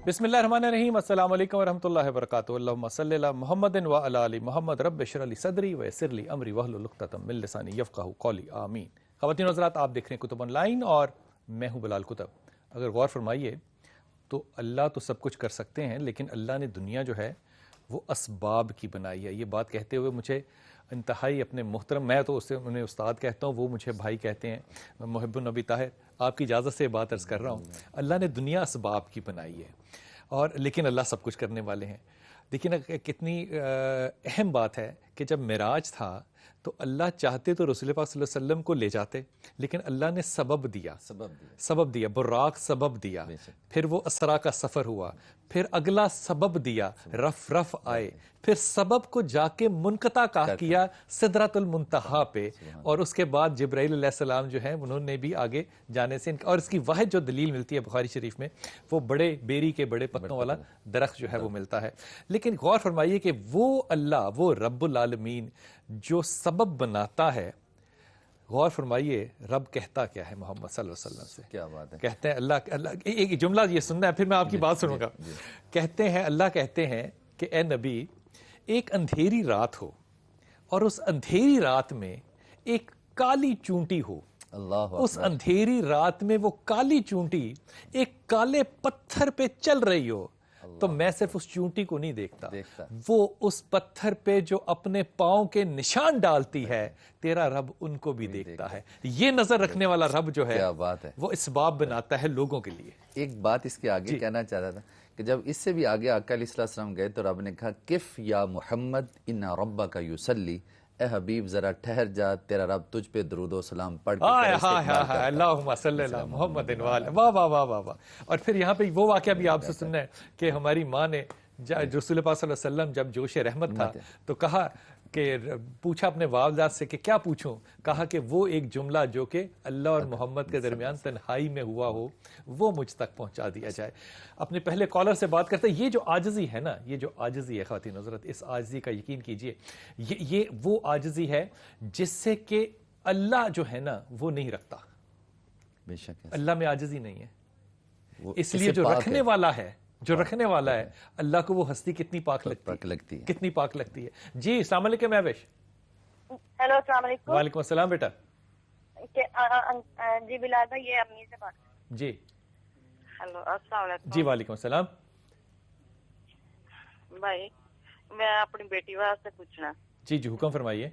بسم اللہ الرحمن الرحیم، السلام علیکم ورحمۃ اللہ وبرکاتہ۔ اللہم صلی علی محمد وعلی آل محمد، رب اشرح لی صدری ویسر لی امری واحلل عقدۃ من لسانی یفقہوا قولی، آمین۔ خواتین و حضرات، آپ دیکھ رہے ہیں کتب آن لائن اور میں ہوں بلال کتب۔ اگر غور فرمائیے تو اللہ تو سب کچھ کر سکتے ہیں، لیکن اللہ نے دنیا جو ہے وہ اسباب کی بنائی ہے۔ یہ بات کہتے ہوئے مجھے انتہائی اپنے محترم، میں تو اسے انہیں استاد کہتا ہوں، وہ مجھے بھائی کہتے ہیں، محب النبی طاہر، آپ کی اجازت سے بات عرض کر رہا ہوں۔ اللہ نے دنیا اسباب کی بنائی ہے، اور لیکن اللہ سب کچھ کرنے والے ہیں۔ لیکن کتنی اہم بات ہے کہ جب معراج تھا تو اللہ چاہتے تو رسول پاک صلی اللہ علیہ وسلم کو لے جاتے، لیکن اللہ نے سبب دیا، براق سبب دیا، پھر وہ اسرا کا سفر ہوا، پھر اگلا سبب دیا، رف آئے، پھر سبب کو جا کے منقطع کیا سدرۃ المنتہا پہ، اور اس کے بعد جبرائیل علیہ السلام جو ہیں انہوں نے بھی آگے جانے سے اور اس کی واحد جو دلیل ملتی ہے بخاری شریف میں، وہ بڑے بیری کے بڑے پتوں والا درخت جو ہے وہ ملتا ہے۔ لیکن غور فرمائیے کہ وہ اللہ، وہ رب العالمین جو سبب بناتا ہے، غور فرمائیے رب کہتا کیا ہے محمد صلی اللہ علیہ وسلم سے؟ کیا بات ہے، کہتے ہیں اللہ ایک جملہ یہ سننا ہے، پھر میں آپ کی بات سنوں گا۔ کہتے ہیں، اللہ کہتے ہیں کہ اے نبی، ایک اندھیری رات ہو اور اس اندھیری رات میں ایک کالی چونٹی ہو، اس اندھیری رات میں وہ کالی چونٹی ایک کالے پتھر پہ چل رہی ہو، تو میں صرف اس چونٹی کو نہیں دیکھتا، وہ اس پتھر پہ جو اپنے پاؤں کے نشان ڈالتی ہے، تیرا رب ان کو بھی دیکھتا ہے۔ یہ نظر رکھنے والا رب جو ہے وہ اسباب بناتا ہے لوگوں کے لیے۔ ایک بات اس کے آگے کہنا چاہ رہا تھا کہ جب اس سے بھی آگے آقا علیہ السلام گئے تو رب نے کہا کف یا محمد ان ربک یصلی، اے حبیب ذرا ٹھہر جا، تیرا رب تجھ پہ درود و سلام پڑھ کے اللہم صلی علی محمد وعلی، واہ واہ واہ واہ واہ۔ اور پھر یہاں پہ وہ واقعہ بھی آپ سے سننا ہے کہ ہماری ماں نے رسول پاک صلی اللہ علیہ وسلم جب جوش رحمت تھا تو کہا کہ پوچھا اپنے والدہ سے کہ کیا پوچھوں، کہا کہ وہ ایک جملہ جو کہ اللہ اور محمد کے درمیان تنہائی میں ہوا ہو وہ مجھ تک پہنچا دیا جائے۔ اپنے پہلے کالر سے بات کرتے ہیں، یہ جو عاجزی ہے نا، یہ جو عاجزی ہے خواتین حضرت، اس عاجزی کا یقین کیجئے، یہ وہ عاجزی ہے جس سے کہ اللہ جو ہے نا وہ نہیں رکھتا۔ بے شک اللہ میں عاجزی نہیں ہے، اس لیے جو رکھنے والا ہے، جو رکھنے والا ہے، اللہ کو وہ ہستی کتنی پاک لگتی ہے، کتنی پاک لگتی ہے۔ جی السلام علیکم محوش۔ ہیلو السلام علیکم۔ وعلیکم السلام بیٹا۔ جی بلال بھائی، یہ امی سے بات کریں۔ جی ہیلو السلام علیکم۔ جی وعلیکم السلام۔ بھائی میں اپنی بیٹی واسطے پوچھنا۔ جی جی حکم فرمائیے۔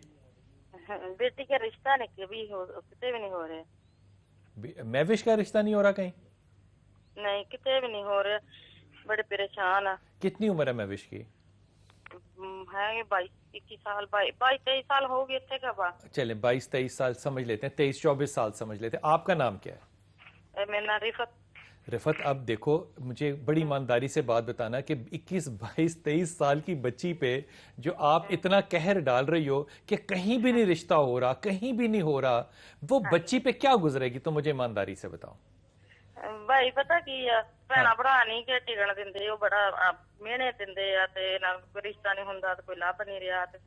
بیٹی کا رشتہ نہیں کبھی کتے بھی نہیں ہو رہے۔ محوش کا رشتہ نہیں ہو رہا کہیں؟ نہیں، کتے بھی نہیں ہو رہے، بڑے پریشان ہیں۔ کتنی عمر ہے محوش کی؟ ہے 22-21 سال، 22-23 سال ہو گئے تھے کب؟ چلیں 22-23 سال سمجھ لیتے ہیں، 23-24 سال سمجھ لیتے ہیں۔ آپ کا نام کیا ہے؟ میرا نام رفت۔ رفت، اب دیکھو مجھے بڑی ایمانداری سے بات بتانا کہ 21-22-23 سال کی بچی پہ جو آپ اتنا قہر ڈال رہی ہو کہ کہیں بھی نہیں رشتہ ہو رہا، کہیں بھی نہیں ہو رہا، وہ بچی پہ کیا گزرے گی؟ تو مجھے ایمانداری سے بتاؤ بھائی۔ پتا کی بھੈਣਾ ਭਰਾ ਨਹੀਂ ਕਿ ਟਿਕਣ ਦਿੰਦੇ, ਉਹ ਬੜਾ ਮਿਹਣੇ ਦਿੰਦੇ ਆ ਤੇ ਨਾ ਕੋਈ ਰਿਸ਼ਤਾ ਨਹੀਂ ਹੁੰਦਾ ਤੇ ਕੋਈ ਲੱਭ ਨਹੀਂ ਰਿਹਾ ਤੇ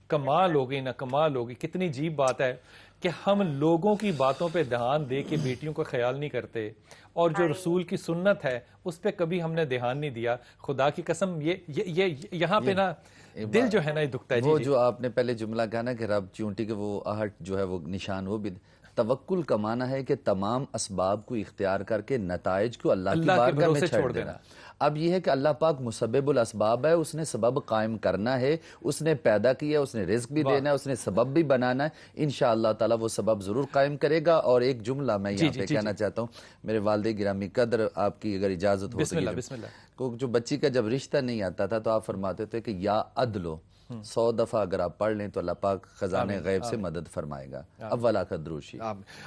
کمال ہو گئی نا، کمال ہو گئی۔ کتنی عجیب بات ہے کہ ہم لوگوں کی باتوں پہ دھیان دے کے بیٹیوں کو خیال نہیں کرتے، اور جو رسول کی سنت ہے اس پہ کبھی ہم نے دھیان نہیں دیا۔ خدا کی قسم یہ یہاں پہ نا دل جو ہے نا یہ دکھتا ہے۔ وہ جو آپ نے پہلے جملہ کہا نا کہ رب چونٹی کے وہ آہٹ جو ہے وہ نشان، وہ بھی توکل کا معنی ہے کہ تمام اسباب کو اختیار کر کے نتائج کو اللہ کی بارگاہ میں چھوڑ دینا۔ اب یہ ہے کہ اللہ پاک مسبب الاسباب ہے، اس نے سبب قائم کرنا ہے، اس نے پیدا کیا، اس نے رزق بھی دینا ہے، اس نے سبب بھی بنانا ہے، انشاءاللہ تعالی وہ سبب ضرور قائم کرے گا۔ اور ایک جملہ میں یہاں پہ کہنا چاہتا ہوں، میرے والد گرامی قدر، آپ کی اگر اجازت ہو تو، جو بچی کا جب رشتہ نہیں آتا تھا تو آپ فرماتے تھے کہ یا عدلو، 100 دفعہ اگر آپ پڑھ لیں تو اللہ پاک خزانے غیب سے مدد فرمائے گا۔ اولا کا دروشی۔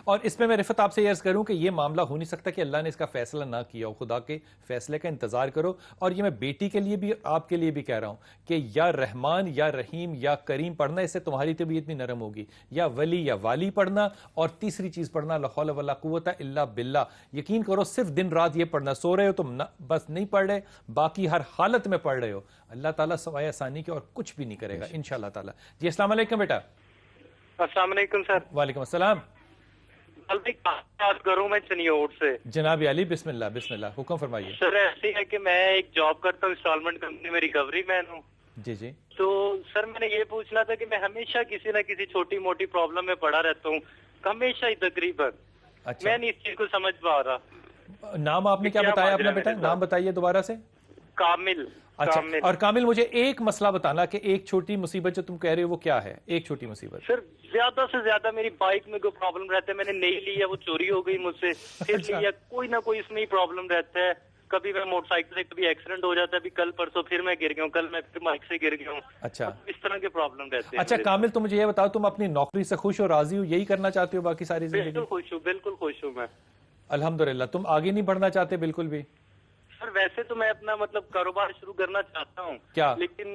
اور اس میں رفت آپ سے یہ عرض کروں کہ یہ معاملہ ہو نہیں سکتا کہ اللہ نے اس کا فیصلہ نہ کیا ہو، خدا کے فیصلے کا انتظار کرو۔ اور یہ میں بیٹی کے لیے بھی آپ کے لیے بھی کہہ رہا ہوں کہ یا رحمان یا رحیم یا کریم پڑھنا، اس سے تمہاری طبیعت اتنی نرم ہوگی، یا ولی یا والی پڑھنا، اور تیسری چیز پڑھنا لا حول ولا قوت الا باللہ۔ یقین کرو صرف دن رات یہ پڑھنا، سو رہے ہو تم بس نہیں پڑھ رہے، باقی ہر حالت میں پڑھ رہے ہو، اللہ تعالیٰ سوائے آسانی کے اور کچھ بھی نہیں کرے گا انشاءاللہ تعالیٰ۔ جی السلام علیکم بیٹا۔ السلام علیکم سر۔ وعلیکم السلام۔ بات کروں میں چنیوٹ سے. جناب علی بسم اللہ حکم فرمائیے. سر ایسی ہے کہ میں ایک جاب کرتا ہوں انسٹالمنٹ کمپنی میں، ریکوری مین ہوں. جی تو سر میں نے یہ پوچھنا تھا کہ میں ہمیشہ کسی نہ کسی چھوٹی موٹی پرابلم میں پڑا رہتا ہوں، ہمیشہ ہی تقریباً. اچھا میں نہیں اس چیز کو سمجھ پا رہا. نام آپ نے کیا بتایا اپنا بیٹا؟ نام بتائیے دوبارہ سے. کامل. اچھا اور کامل مجھے ایک مسئلہ بتانا کہ ایک چھوٹی مصیبت جو تم کہہ رہے ہو وہ کیا ہے؟ ایک چھوٹی مصیبت. سر زیادہ سے زیادہ میری بائک میں کوئی پرابلم رہتا ہے، میں نے نہیں لی ہے، وہ چوری ہو گئی مجھ سے، پھر لیا، کوئی نہ کوئی اس میں ہی پرابلم رہتا ہے. کبھی میں موٹر سائیکل سے کبھی ایکسیڈنٹ ہو جاتا ہے، ابھی کل پرسوں پھر میں گر گیا ہوں، کل میں پھر بائک سے گر گیا ہوں. اچھا اس طرح کے پرابلم رہتے ہیں. اچھا کامل تم مجھے یہ بتاؤ، تم اپنی نوکری سے خوش ہو، راضی ہو، یہی کرنا چاہتے ہو باقی ساری زندگی؟ بالکل خوش ہوں میں. الحمدللہ. تم آگے نہیں بڑھنا چاہتے بالکل بھی؟ سر ویسے تو میں اپنا مطلب کاروبار شروع کرنا چاہتا ہوں. کیا؟ لیکن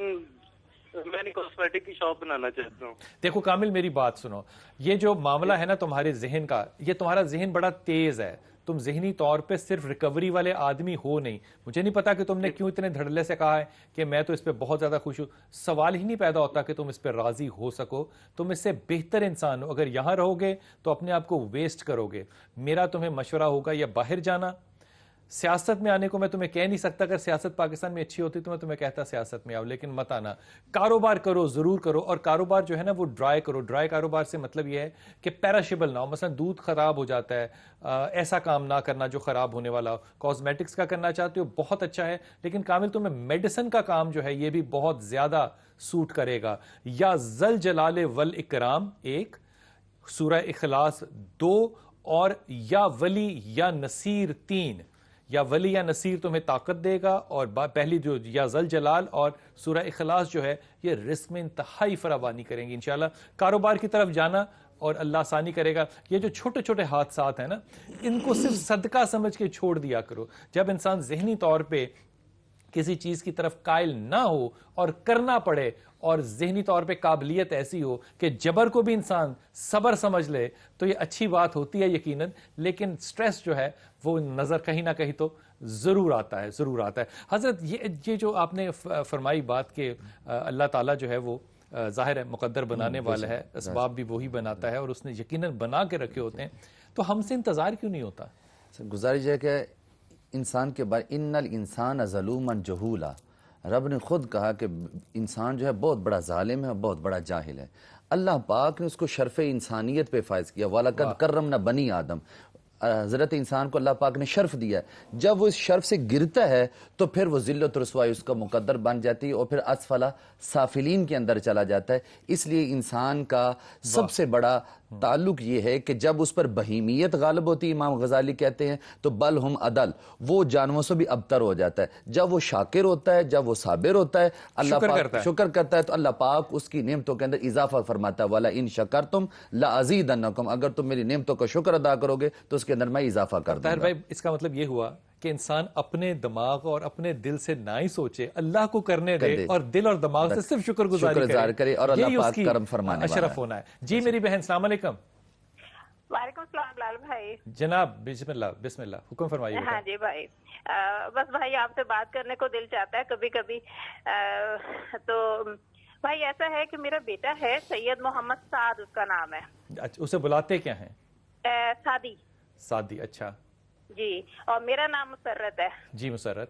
میں نے کاسمیٹک کی شاپ بنانا چاہتا ہوں. دیکھو کامل میری بات سنو، یہ جو معاملہ ہے نا تمہارے ذہن کا، یہ تمہارا ذہن بڑا تیز ہے. تم ذہنی طور پہ صرف ریکوری والے آدمی ہو نہیں. مجھے نہیں پتا کہ تم نے کیوں اتنے دھڑلے سے کہا ہے کہ میں تو اس پہ بہت زیادہ خوش ہوں. سوال ہی نہیں پیدا ہوتا کہ تم اس پہ راضی ہو سکو. تم اس سے بہتر انسان ہو. اگر یہاں رہو گے تو اپنے آپ کو ویسٹ کرو گے. میرا تمہیں مشورہ ہوگا یا باہر جانا. سیاست میں آنے کو میں تمہیں کہہ نہیں سکتا، اگر سیاست پاکستان میں اچھی ہوتی تو میں تمہیں کہتا سیاست میں آؤ، لیکن مت آنا. کاروبار کرو، ضرور کرو، اور کاروبار جو ہے نا وہ ڈرائی کرو. ڈرائی کاروبار سے مطلب یہ ہے کہ پیراشیبل نہ ہو. مثلا دودھ خراب ہو جاتا ہے، ایسا کام نہ کرنا جو خراب ہونے والا ہو. کاسمیٹکس کا کرنا چاہتے ہو بہت اچھا ہے، لیکن کامل تمہیں میڈیسن کا کام جو ہے یہ بھی بہت زیادہ سوٹ کرے گا. یا ذل جلال والاکرام 1، سورہ اخلاص 2، اور یا ولی یا نصیر 3. یا ولی یا نصیر تمہیں طاقت دے گا، اور پہلی جو یا ذل جلال اور سورہ اخلاص جو ہے یہ رزق میں انتہائی فراوانی کریں گی انشاءاللہ. کاروبار کی طرف جانا اور اللہ آسانی کرے گا. یہ جو چھوٹے چھوٹے حادثات ہیں نا ان کو صرف صدقہ سمجھ کے چھوڑ دیا کرو. جب انسان ذہنی طور پہ کسی چیز کی طرف قائل نہ ہو اور کرنا پڑے، اور ذہنی طور پہ قابلیت ایسی ہو کہ جبر کو بھی انسان صبر سمجھ لے، تو یہ اچھی بات ہوتی ہے یقیناً. لیکن سٹریس جو ہے وہ نظر کہیں نہ کہیں تو ضرور آتا ہے. حضرت یہ جو آپ نے فرمائی بات کہ اللہ تعالیٰ جو ہے وہ ظاہر ہے مقدر بنانے والا ہے، اسباب بھی وہی بناتا ہے، اور اس نے یقیناً بنا کے رکھے ہوتے ہیں، تو ہم سے انتظار کیوں نہیں ہوتا؟ گزارش ہے کہ انسان کے بارے ان الانسان ظلوما جہولا، رب نے خود کہا کہ انسان جو ہے بہت بڑا ظالم ہے اور بہت بڑا جاہل ہے. اللہ پاک نے اس کو شرف انسانیت پہ فائز کیا. وَلَقَدْ كَرَّمْنَا بَنِي آدم. حضرت انسان کو اللہ پاک نے شرف دیا ہے. جب وہ اس شرف سے گرتا ہے تو پھر وہ ذلت و رسوائی اس کا مقدر بن جاتی ہے، اور پھر اسفل سافلین کے اندر چلا جاتا ہے. اس لیے انسان کا سب سے بڑا تعلق یہ ہے کہ جب اس پر بہیمیت غالب ہوتی ہے، امام غزالی کہتے ہیں، تو بل ہم عدل، وہ جانوروں سے بھی ابتر ہو جاتا ہے. جب وہ شاکر ہوتا ہے، جب وہ صابر ہوتا ہے، اللہ پاک شکر کرتا ہے، تو اللہ پاک اس کی نعمتوں کے اندر اضافہ فرماتا ہے. وَلَئِن شَكَرْتُمْ لَأَزِيدَنَّكُمْ. اگر تم میری نعمتوں کا شکر ادا کرو گے تو اس کے اندر میں اضافہ کر دوں گا. بھائی اس کا مطلب یہ ہوا کہ انسان اپنے دماغ اور اپنے دل سے نہ ہی سوچے، اللہ کو کرنے دے، اور دل اور دماغ سے صرف شکر گزاری کرے، اور اللہ پاک کرم فرمانے والا اشرف ہونا ہے. جی میری بہن السلام علیکم. وعلیکم السلام بلال بھائی. جناب بسم اللہ حکم فرمائیے. ہاں جی بھائی، بس بھائی آپ سے بات کرنے کو دل چاہتا ہے کبھی کبھی. تو بھائی ایسا ہے کہ میرا بیٹا ہے سید محمد سعد، اس کا نام ہے. اسے بلاتے کیا ہیں؟ سعدی. اچھا جی، اور میرا نام مسرت ہے. جی مسرت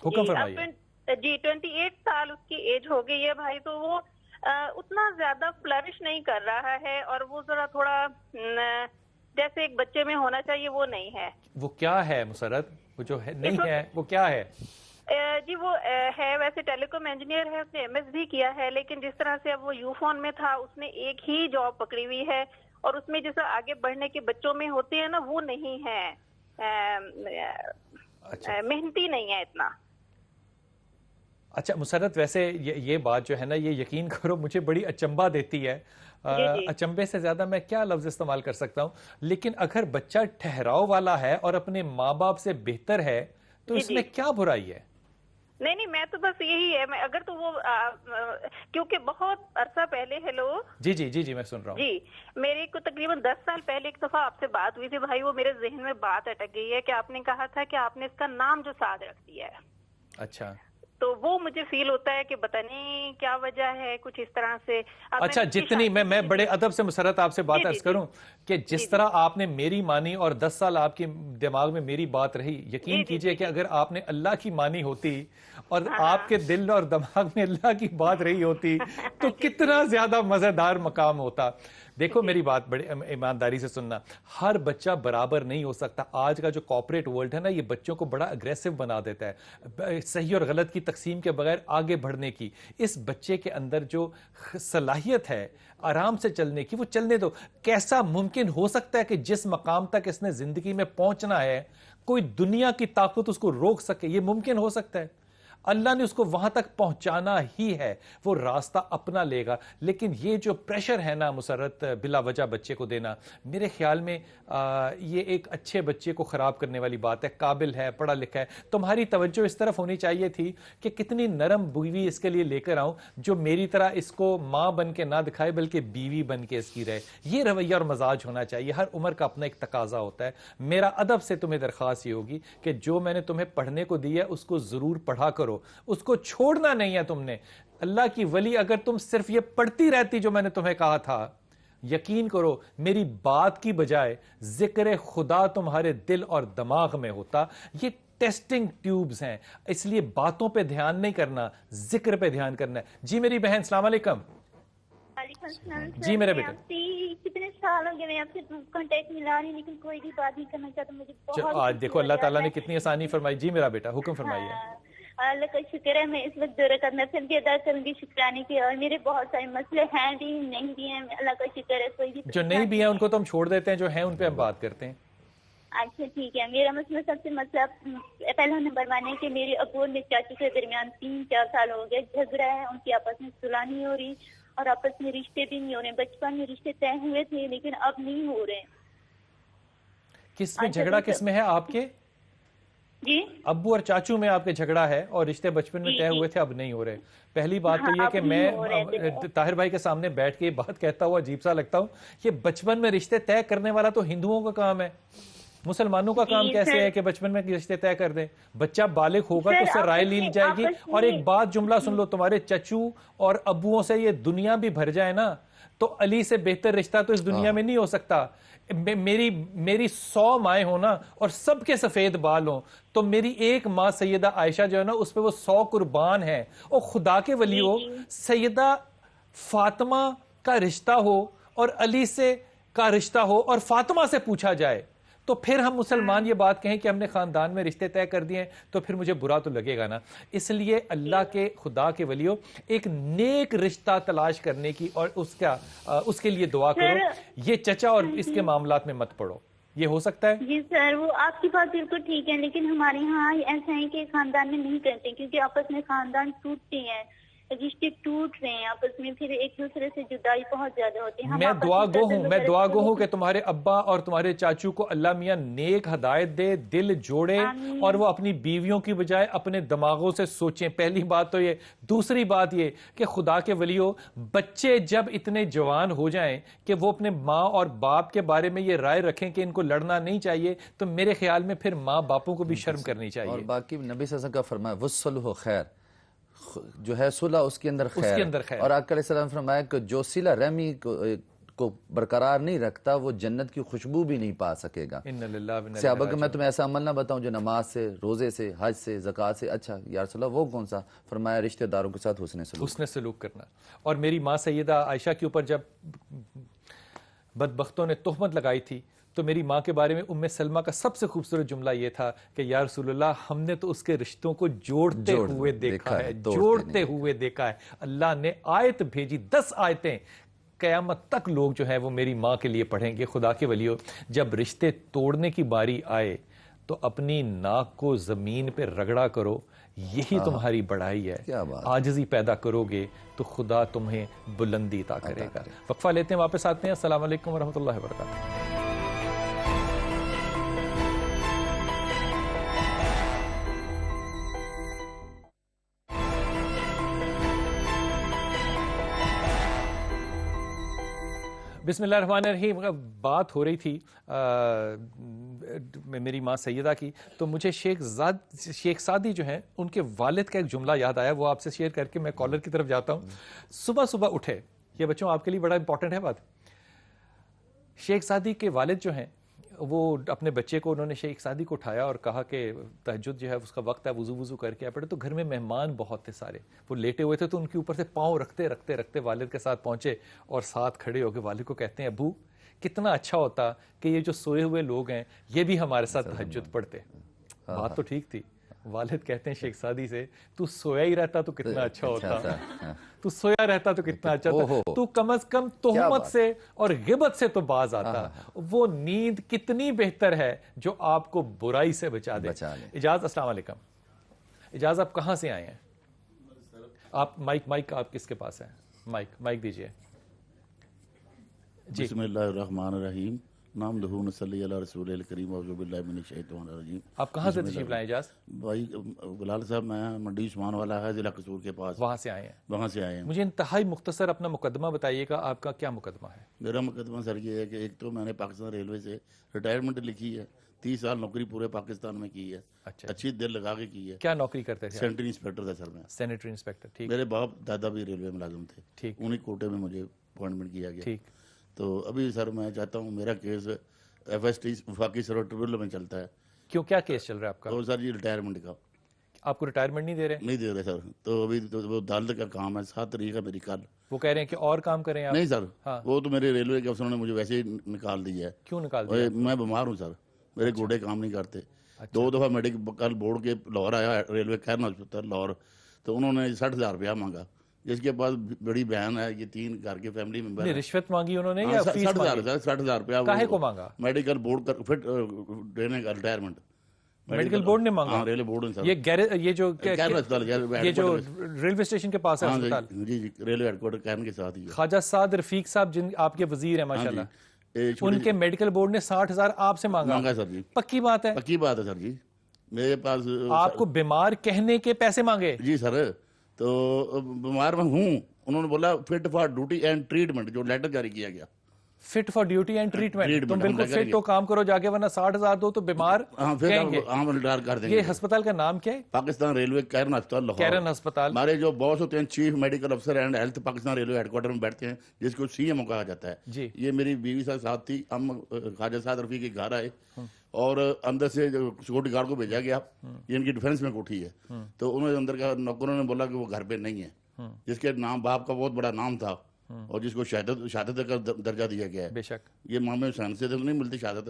حکم فرمائیے. جی 28 سال اس کی ایج ہو گئی ہے بھائی. تو وہ اتنا زیادہ فلرش نہیں کر رہا ہے، اور وہ ذرا تھوڑا جیسے ایک بچے میں ہونا چاہیے وہ نہیں ہے. وہ کیا ہے مسرت؟ وہ جو ہے نہیں ہے وہ کیا ہے؟ جی وہ ہے ویسے ٹیلی کام انجینئر ہے، اس نے ایم ایس بھی کیا ہے، لیکن جس طرح سے اب وہ یو فون میں تھا اس نے ایک ہی جاب پکڑی ہوئی ہے، اور اس میں جیسے آگے بڑھنے کے بچوں میں ہوتے ہیں نا وہ نہیں ہے. محنتی نہیں ہے اتنا. اچھا مسرت ویسے یہ بات جو ہے نا یہ یقین کرو مجھے بڑی اچنبھا دیتی ہے. اچنبے سے زیادہ میں کیا لفظ استعمال کر سکتا ہوں، لیکن اگر بچہ ٹھہراؤ والا ہے اور اپنے ماں باپ سے بہتر ہے تو اس میں کیا برائی ہے؟ نہیں میں تو بس یہی ہے. میں اگر تو وہ کیونکہ بہت عرصہ پہلے ہیلو جی میں سن رہا ہوں. جی میری کو تقریباً 10 سال پہلے ایک دفعہ آپ سے بات ہوئی تھی بھائی. وہ میرے ذہن میں بات اٹک گئی ہے کہ آپ نے کہا تھا کہ آپ نے اس کا نام جو سعد رکھ دیا ہے. اچھا. تو وہ مجھے فیل ہوتا ہے کہ پتہ نہیں کیا وجہ ہے، کچھ اس طرح سے. اچھا، جتنی میں بڑے ادب سے مسرت آپ سے بات عرض کروں کہ جس طرح آپ نے میری مانی اور 10 سال آپ کے دماغ میں میری بات رہی، یقین کیجئے کہ اگر آپ نے اللہ کی مانی ہوتی اور آپ کے دل اور دماغ میں اللہ کی بات رہی ہوتی تو کتنا زیادہ مزیدار مقام ہوتا. دیکھو میری بات بڑی ایمانداری سے سننا، ہر بچہ برابر نہیں ہو سکتا. آج کا جو کارپوریٹ ورلڈ ہے نا، یہ بچوں کو بڑا اگریسو بنا دیتا ہے، صحیح اور غلط کی تقسیم کے بغیر آگے بڑھنے کی. اس بچے کے اندر جو صلاحیت ہے آرام سے چلنے کی، وہ چلنے دو. کیسا ممکن ہو سکتا ہے کہ جس مقام تک اس نے زندگی میں پہنچنا ہے کوئی دنیا کی طاقت اس کو روک سکے؟ یہ ممکن ہو سکتا ہے؟ اللہ نے اس کو وہاں تک پہنچانا ہی ہے، وہ راستہ اپنا لے گا. لیکن یہ جو پریشر ہے نا مسرت بلا وجہ بچے کو دینا، میرے خیال میں یہ ایک اچھے بچے کو خراب کرنے والی بات ہے. قابل ہے، پڑھا لکھا ہے، تمہاری توجہ اس طرف ہونی چاہیے تھی کہ کتنی نرم بیوی اس کے لیے لے کر آؤں جو میری طرح اس کو ماں بن کے نہ دکھائے بلکہ بیوی بن کے اس کی رہے. یہ رویہ اور مزاج ہونا چاہیے. ہر عمر کا اپنا ایک تقاضا ہوتا ہے. میرا ادب سے تمہیں درخواست یہ ہوگی کہ جو میں نے تمہیں پڑھنے کو دی ہے اس کو ضرور پڑھا کرو، اس کو چھوڑنا نہیں ہے. تم نے اللہ کی ولی اگر تم صرف یہ پڑھتی رہتی جو میں نے تمہیں کہا تھا، یقین کرو میری بات کی بجائے ذکر خدا تمہارے دل اور دماغ میں ہوتا. یہ ٹیسٹنگ ٹیوبز ہیں، اس لیے باتوں پہ دھیان نہیں کرنا، ذکر پہ دھیان کرنا ہے. جی میری بہن السلام علیکم. وعلیکم السلام. جی میرے بیٹے. کتنے سال ہو گئے میں آپ سے کانٹیکٹ ملا رہی لیکن کوئی بھی بات نہیں کرنا چاہتا. مجھے بہت آج دیکھو اللہ تعالیٰ نے کتنی آسانی فرمائی. جی میرا بیٹا حکم فرمائیے. اللہ کا شکر ہے. میں اس وقت دورہ کرنا پھر بھی ادا کروں گی شکرانے کی. اور میرے بہت سارے مسئلے ہیں بھی نہیں بھی ہیں. اللہ کا شکر ہے. کوئی بھی جو نہیں بھی ہیں ان کو تو ہم چھوڑ دیتے ہیں، جو ہیں ان پہ ہم بات کرتے ہیں. اچھا ٹھیک ہے. میرا مسئلہ سب سے مسئلہ پہلا نمبر 1 ہے کہ میرے ابو اور میرے چاچو کے درمیان 3-4 سال ہو گئے جھگڑا ہے. ان کی آپس میں صلح نہیں ہو رہی اور آپس میں رشتے بھی نہیں ہو رہے. بچپن میں رشتے طے ہوئے تھے لیکن اب نہیں ہو رہے. کس میں جھگڑا کس میں ہے آپ کے؟ جی ابو اور چاچو میں آپ کے جھگڑا ہے اور رشتے بچپن میں طے ہوئے تھے اب نہیں ہو رہے. پہلی بات تو یہ کہ میں طاہر بھائی کے سامنے بیٹھ کے بات کہتا ہوا عجیب سا لگتا ہوں. یہ بچپن میں رشتے طے کرنے والا تو ہندوؤں کا کام ہے. مسلمانوں کا کام کیسے ہے کہ بچپن میں رشتے طے کر دیں؟ بچہ بالغ ہوگا تو اس سے رائے لی جائے گی. اور ایک بات جملہ سن لو، تمہارے چچو اور ابوؤں سے یہ دنیا بھی بھر جائے نا تو علی سے بہتر رشتہ تو اس دنیا میں نہیں ہو سکتا. میری 100 مائیں ہوں نا اور سب کے سفید بال ہوں تو میری ایک ماں سیدہ عائشہ جو ہے نا اس پہ وہ 100 قربان ہیں. اور خدا کے ولی ہو سیدہ فاطمہ کا رشتہ ہو اور علی سے کا رشتہ ہو اور فاطمہ سے پوچھا جائے تو پھر ہم مسلمان یہ بات کہیں کہ ہم نے خاندان میں رشتے طے کر دیے تو پھر مجھے برا تو لگے گا نا. اس لیے اللہ کے خدا کے ولیوں ایک نیک رشتہ تلاش کرنے کی اور اس کے لیے دعا کرو. یہ چچا اور اس کے معاملات میں مت پڑو. یہ ہو سکتا ہے؟ جی سر وہ آپ کی بات بالکل ٹھیک ہے لیکن ہمارے یہاں ایسا ہے کہ خاندان میں نہیں کرتے کیونکہ آپس میں خاندان ٹوٹتے ہیں، رشتے ٹوٹ رہے ہیں آپس میں، پھر ایک دوسرے سے جدائی بہت زیادہ ہوتی ہے. میں دعا گو ہوں کہ تمہارے ابا اور تمہارے چاچو کو اللہ میاں نیک ہدایت دے، دل جوڑے اور وہ اپنی بیویوں کی بجائے اپنے دماغوں سے سوچیں. پہلی بات تو یہ. دوسری بات یہ کہ خدا کے ولیوں بچے جب اتنے جوان ہو جائیں کہ وہ اپنے ماں اور باپ کے بارے میں یہ رائے رکھیں کہ ان کو لڑنا نہیں چاہیے تو میرے خیال میں پھر ماں باپوں کو بھی شرم کرنی چاہیے. اور باقی نبی صلی اللہ علیہ وسلم کا فرمایا وَالصُّلْحُ خیر، جو ہے صلح اس کے اندر خیر. اور آقا علیہ السلام فرمایا کہ جو صلہ رحمی کو برقرار نہیں رکھتا وہ جنت کی خوشبو بھی نہیں پا سکے گا. صحابہ کہ میں تمہیں ایسا عمل نہ بتاؤں جو نماز سے، روزے سے، حج سے، زکوٰۃ سے. اچھا یا رسول اللہ وہ کون سا؟ فرمایا رشتہ داروں کے ساتھ حسن سلوک کرنا. اور میری ماں سیدہ عائشہ کے اوپر جب بدبختوں نے تہمت لگائی تھی تو میری ماں کے بارے میں ام سلمہ کا سب سے خوبصورت جملہ یہ تھا کہ یا رسول اللہ ہم نے تو اس کے رشتوں کو جوڑتے ہوئے دیکھا ہے، جوڑتے ہوئے دیکھا ہے. اللہ نے آیت بھیجی، 10 آیتیں قیامت تک لوگ جو ہے وہ میری ماں کے لیے پڑھیں گے. خدا کے ولیوں جب رشتے توڑنے کی باری آئے تو اپنی ناک کو زمین پہ رگڑا کرو، یہی تمہاری بڑائی ہے. عاجزی پیدا کرو گے تو خدا تمہیں بلندی عطا کرے گا. وقفہ لیتے ہیں، واپس آتے ہیں. السلام علیکم ورحمۃ اللہ وبرکاتہ. بسم اللہ الرحمن الرحیم. بات ہو رہی تھی میری ماں سیدہ کی, تو مجھے شیخ سعدی جو ہیں ان کے والد کا ایک جملہ یاد آیا, وہ آپ سے شیئر کر کے میں کالر کی طرف جاتا ہوں. صبح صبح اٹھے, یہ بچوں آپ کے لیے بڑا امپورٹنٹ ہے بات. شیخ سعدی کے والد جو ہیں وہ اپنے بچے کو, انہوں نے شیخ سعدی کو اٹھایا اور کہا کہ تہجد جو ہے اس کا وقت ہے, وضو کر کے پڑے. تو گھر میں مہمان بہت تھے سارے, وہ لیٹے ہوئے تھے, تو ان کے اوپر سے پاؤں رکھتے والد کے ساتھ پہنچے اور ساتھ کھڑے ہو کے والد کو کہتے ہیں, ابو کتنا اچھا ہوتا کہ یہ جو سوئے ہوئے لوگ ہیں یہ بھی ہمارے ساتھ تہجد پڑھتے. بات تو ٹھیک تھی. والد کہتے ہیں شیخ سعدی سے, تو سویا ہی رہتا تو کتنا اچھا ہوتا, تو سویا رہتا تو کتنا اچھا ہوتا, تو کم از کم تہمت سے اور غیبت سے تو باز آتا. وہ نیند کتنی بہتر ہے جو آپ کو برائی سے بچا دے. اجاز, السلام علیکم. اجاز, آپ کہاں سے آئے ہیں؟ آپ مائک آپ کس کے پاس ہے؟ مائک دیجئے. جی. بسم اللہ الرحمن الرحیم. نام دہون صلی اللہ رسول الکریم اعوذ باللہ من الشیطان الرجیم. آپ کہاں سے تشریف لائیں اجاز؟ بھائی بلال صاحب, میں منڈی عثمان والا ہے ضلع قصور کے پاس, وہاں سے آئے ہیں. وہاں سے آئے ہیں. مجھے انتہائی مختصر اپنا مقدمہ بتائیے گا, آپ کا کیا مقدمہ ہے؟ میرا مقدمہ سر یہ ہے کہ ایک تو میں نے پاکستان ریلوے سے ریٹائرمنٹ لکھی ہے, 30 سال نوکری پورے پاکستان میں کی ہے, اچھی دل لگا کے کی ہے. کیا نوکری کرتے تھے؟ سینٹری انسپیکٹر تھا سر میں. سینٹری انسپیکٹر, ٹھیک. میرے باپ دادا بھی ریلوے ملازم تھے, ٹھیک. انہیں کوٹے میں مجھے اپوائنٹمنٹ کیا گیا. ٹھیک. تو ابھی سر میں چاہتا ہوں, میرا کیس ایف ایس ٹی وفاقی سرور ٹریبیونل میں چلتا ہے. کیوں, کیا کیس چل رہا ہے آپ کا؟ اور سر یہ ریٹائرمنٹ کا. آپ کو ریٹائرمنٹ نہیں دے رہے؟ نہیں دے رہے سر. تو ابھی تو وہ عدالت کا کام ہے, 7 تاریخ ہے میری کل. وہ کہہ رہے ہیں کہ اور کام کریں آپ؟ نہیں سر, وہ تو میرے ریلوے کے افسروں نے مجھے ویسے ہی نکال دیا ہے. کیوں نکال دیا؟ میں بیمار ہوں سر, میرے گوڑے کام نہیں کرتے. 2 دفعہ میڈیکل بورڈ کے لاہور آیا, ریلوے کیرن ہاسپٹل لاہور, تو انہوں نے 60,000 روپیہ مانگا, جس کے پاس بڑی بہن ہے, یہ 3 گھر کے فیملی ممبر. رشوت مانگی انہوں نے یا فیس مانگی؟ 60,000 روپیہ. کاہے کو مانگا؟ میڈیکل بورڈ کا فٹ دینے کا ریٹائرمنٹ. میڈیکل بورڈ نے مانگا؟ ریلوے بورڈ نے. یہ جو ریلوے اسٹیشن کے پاس ہے ہسپتال. جی جی, ریلوے ہیڈ کوارٹر کیرن کے ساتھ ہی. خواجہ سعد رفیق صاحب جن آپ کے وزیر ہیں ماشاءاللہ, ان کے میڈیکل بورڈ نے 60,000 آپ سے مانگا سر جی. پکی بات ہے؟ پکی بات ہے سر جی. میرے پاس آپ کو بیمار کہنے کے پیسے مانگے؟ جی سر. تو بیمار میں ہوں, انہوں نے بولا fit for duty and treatment, جو لیٹر جاری کیا گیا. Fit for duty and treatment, تم بالکل فٹ ہو, کام کرو جا کے, ورنہ 60,000 دو تو بیمار کہیں گے. یہ ہسپتال کا نام کیا ہے؟ پاکستان ریلوے کیرن ہسپتال لاہور. کیرن ہسپتال. ہمارے جو باس ہوتے ہیں چیف میڈیکل افسر and health Pakistan railway headquarters میں بیٹھتے ہیں, جس کو سی ایم او کہا جاتا ہے. جی. یہ میری بیوی ساتھ تھی. ہم خواجہ سعد رفیق کے گھر آئے اور اندر سے سیکورٹی گارڈ کو بھیجا گیا, یہ ان کی ڈیفینس میں کوٹھی ہے. تو انہوں نے اندر کا نوکروں نے بولا کہ وہ گھر پہ نہیں ہے, جس کے نام باپ کا بہت بڑا نام تھا اور جس کو شہادت کا درجہ دیا گیا ہے. بے شک یہ مامے حسین سے تو نہیں ملتی شہادت,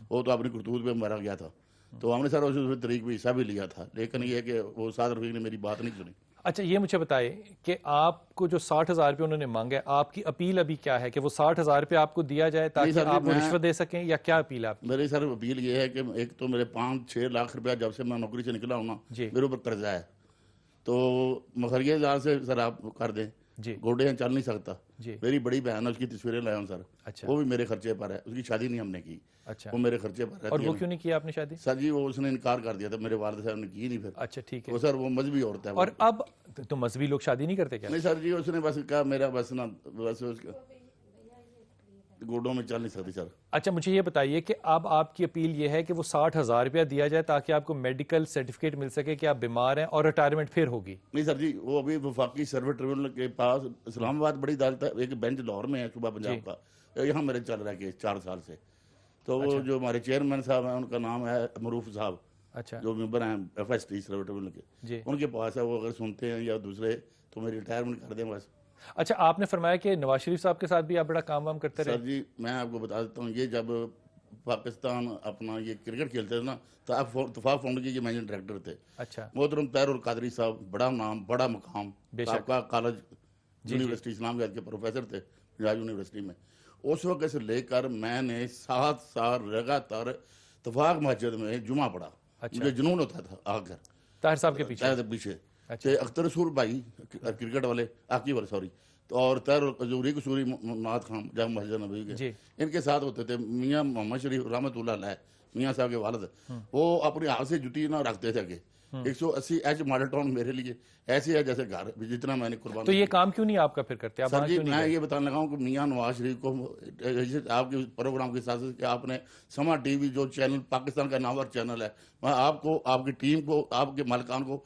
وہ تو اپنی کرتوت پہ مارا گیا تھا. تو ہم نے سر اس طریق میں حصہ بھی لیا تھا, لیکن یہ کہ وہ سعد رفیق نے میری بات نہیں سنی. اچھا, یہ مجھے بتائے کہ آپ کو جو 60,000 روپے انہوں نے مانگے, آپ کی اپیل ابھی کیا ہے کہ وہ 60,000 روپے آپ کو دیا جائے تاکہ آپ وہ رشوت دے سکیں, یا کیا اپیل ہے آپ کی؟ میری سر اپیل یہ ہے کہ ایک تو میرے 5-6 لاکھ روپیہ جب سے میں نوکری سے نکلا ہوں نا, میرے اوپر قرضہ ہے, تو مخریہ جار سے سر آپ کر دیں. جی. گوڈے ہیں, چل نہیں سکتا. جی. میری بڑی بہن ہے, اس کی تصویریں لائے ہوں سر. اچھا. وہ بھی میرے خرچے پر ہے, اس کی شادی نہیں ہم نے کی. اچھا. وہ میرے خرچے پر ہے. اور وہ کیوں نہیں کیا آپ نے شادی؟ سر جی وہ اس نے انکار کر دیا تھا, میرے والد صاحب نے کی نہیں پھر. اچھا ٹھیک ہے. وہ سر وہ مذہبی عورت ہے. اور اب تو مذہبی لوگ شادی نہیں کرتے کیا؟ نہیں سر جی, اس نے بس کہا میرا بس نا, بس اس کا گوڈوں میں چل نہیں سکتی سر. اچھا, مجھے یہ بتائیے کہ اب آپ کی اپیل یہ ہے کہ وہ 60,000 روپیہ دیا جائے تاکہ آپ کو میڈیکل سرٹیفکیٹ مل سکے کہ آپ بیمار ہیں, اور ریٹائرمنٹ پھر ہوگی. نہیں سر جی, وہ ابھی وفاقی سرور ٹریبیونل کے پاس اسلام آباد بڑی عدالت ہے, ایک بینچ لاہور میں ہے صوبہ پنجاب کا, یہاں میرے چل رہا ہے کیس 4 سال سے. تو وہ جو ہمارے چیئرمین صاحب ہیں, ان کا نام ہے معروف صاحب. اچھا. جو ممبر ہیں ایف ایس ٹی سرور ٹریبیونل کے, ان کے پاس ہے. وہ اگر سنتے ہیں یا دوسرے تو میری ریٹائرمنٹ کر دیں بس. اچھا, آپ نے فرمایا کہ نواز شریف صاحب کے ساتھ بھی آپ بڑا کام وام کرتے رہے. سر جی میں آپ کو بتا دیتا ہوں, یہ جب پاکستان اپنا یہ کرکٹ کھیلتے تھے نا, تو اتفاق فاؤنڈ کے یہ مینیجنگ ڈائریکٹر تھے. اچھا. محترم طاہر القادری صاحب, بڑا نام بڑا مقام, سابقہ کالج یونیورسٹی اسلام آباد کے پروفیسر تھے پنجاب یونیورسٹی میں. اس وقت سے لے کر میں نے 7 سال لگاتار اتفاق مسجد میں جمعہ پڑھا. مجھے جنون ہوتا تھا آ کر طاہر صاحب کے پیچھے. اختر رسول بھائی کرکٹ والے, عاقب سوری, اور طاہر ظہوری قصوری نعت خان جامع مسجد نبوی کے, ان کے ساتھ ہوتے تھے. میاں محمد شریف رحمۃ اللہ علیہ, میاں صاحب کے والد, وہ اپنے ہاتھ سے جوتی نہ رکھتے تھے کہ 180H ماڈل ٹاؤن میرے لیے ایسے ہے جیسے گھر، جتنا میں نے قربان. تو یہ کام کیوں نہیں آپ کا پھر کرتے؟ سر جی میں یہ بتانے لگا ہوں کہ میاں نواز شریف کو آپ کے پروگرام کے ساتھ کہ آپ نے سما ٹی وی جو چینل پاکستان کا نامور چینل ہے، میں آپ کو، آپ کی ٹیم کو، آپ کے مالکان کو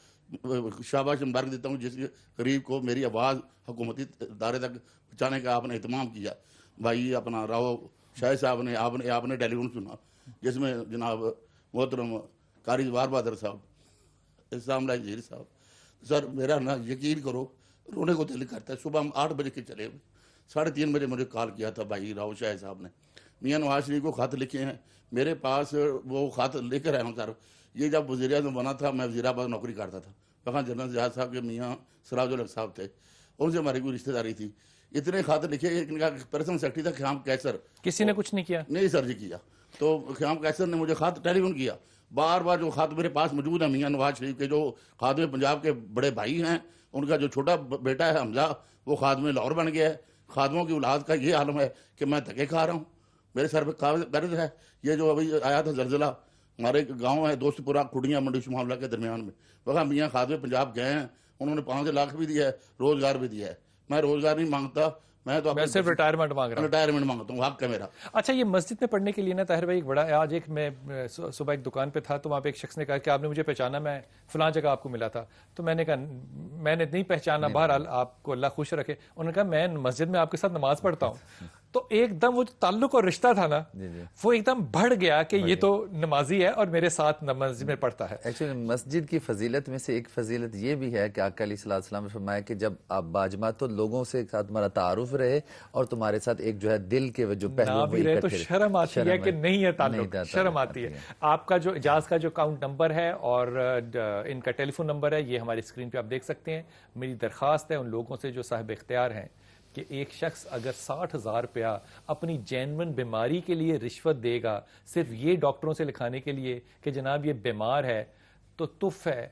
شاباش مبارک دیتا ہوں جس کے قریب کو میری آواز حکومتی ادارے تک پہنچانے کا آپ نے اہتمام کیا. بھائی اپنا راؤ شاہد صاحب نے آپ نے ٹیلی فون سنا جس میں جناب محترم قاری جوار بہادر صاحب، اسلام اللہ جیر صاحب. سر میرا نا یقین کرو رونے کو دل کرتا ہے. صبح ہم 8 بجے کے چلے ہوئے، 3:30 بجے مجھے کال کیا تھا بھائی راؤ شاہد صاحب نے، میاں نواز شریف کو خط لکھے ہیں. میرے پاس وہ خط لے کر آیا ہوں سر. یہ جب وزیر اعظم بنا تھا میں وزیر آباد نوکری کرتا تھا، وہاں جنرل جہاز صاحب کے میاں سراج الحق صاحب تھے، ان سے ہماری کوئی رشتہ داری تھی. اتنے خط لکھے، ان کا پرسنل سیکرٹری تھا خیام کیسر. کسی نے کچھ نہیں کیا؟ نہیں سر جی کیا. تو خیام کیسر نے مجھے خط ٹیلی فون کیا بار بار. جو خط میرے پاس موجود ہے میاں نواز شریف کے جو خادم پنجاب کے بڑے بھائی ہیں، ان کا جو چھوٹا بیٹا ہے حمزہ وہ خادم لاہور بن گیا ہے. خادموں کی اولاد کا یہ عالم ہے کہ میں دھکے کھا رہا ہوں، میرے سر پہ قرض ہے. یہ جو ابھی آیا تھا زلزلہ، ہمارے گاؤں ہے دوست پورا کھڑیاں منڈی معاملہ کے درمیان میں، وہاں میاں خادم پنجاب گئے ہیں، انہوں نے 5 لاکھ بھی دیا ہے، روزگار بھی دیا ہے. میں روزگار نہیں مانگتا، میں تو صرف ریٹائرمنٹ مانگ رہا ہوں. ریٹائرمنٹ مانگتا ہوں، حق ہے میرا. اچھا یہ مسجد میں پڑھنے کے لیے نا طاہر بھائی ایک بڑا، آج ایک میں صبح ایک دکان پہ تھا تو وہاں پہ ایک شخص نے کہا کہ آپ نے مجھے پہچانا، میں فلاں جگہ آپ کو ملا تھا. تو میں نے کہا میں نے نہیں پہچانا، بہرحال آپ کو اللہ خوش رکھے. انہوں نے کہا میں مسجد میں آپ کے ساتھ نماز پڑھتا ہوں. تو ایک دم وہ جو تعلق اور رشتہ تھا نا وہ ایک دم بڑھ گیا کہ یہ تو نمازی ہے اور میرے ساتھ مسجد میں پڑھتا ہے. ایکچولی مسجد کی فضیلت میں سے ایک فضیلت یہ بھی ہے کہ آقا علیہ السلام نے فرمایا کہ جب آپ باجماعت تو لوگوں سے ساتھ تمہارا تعارف رہے اور تمہارے ساتھ ایک جو ہے دل کے جو پہلو بھی رہے تو شرم آتی ہے کہ نہیں ہے تعلق، شرم آتی ہے. آپ کا جو اجاز کا جو اکاؤنٹ نمبر ہے اور ان کا ٹیلی فون نمبر ہے یہ ہماری اسکرین پہ آپ دیکھ سکتے ہیں. میری درخواست ہے ان لوگوں سے جو صاحب اختیار ہیں کہ ایک شخص اگر 60,000 روپیہ اپنی جینون بیماری کے لیے رشوت دے گا صرف یہ ڈاکٹروں سے لکھانے کے لیے کہ جناب یہ بیمار ہے، تو تف ہے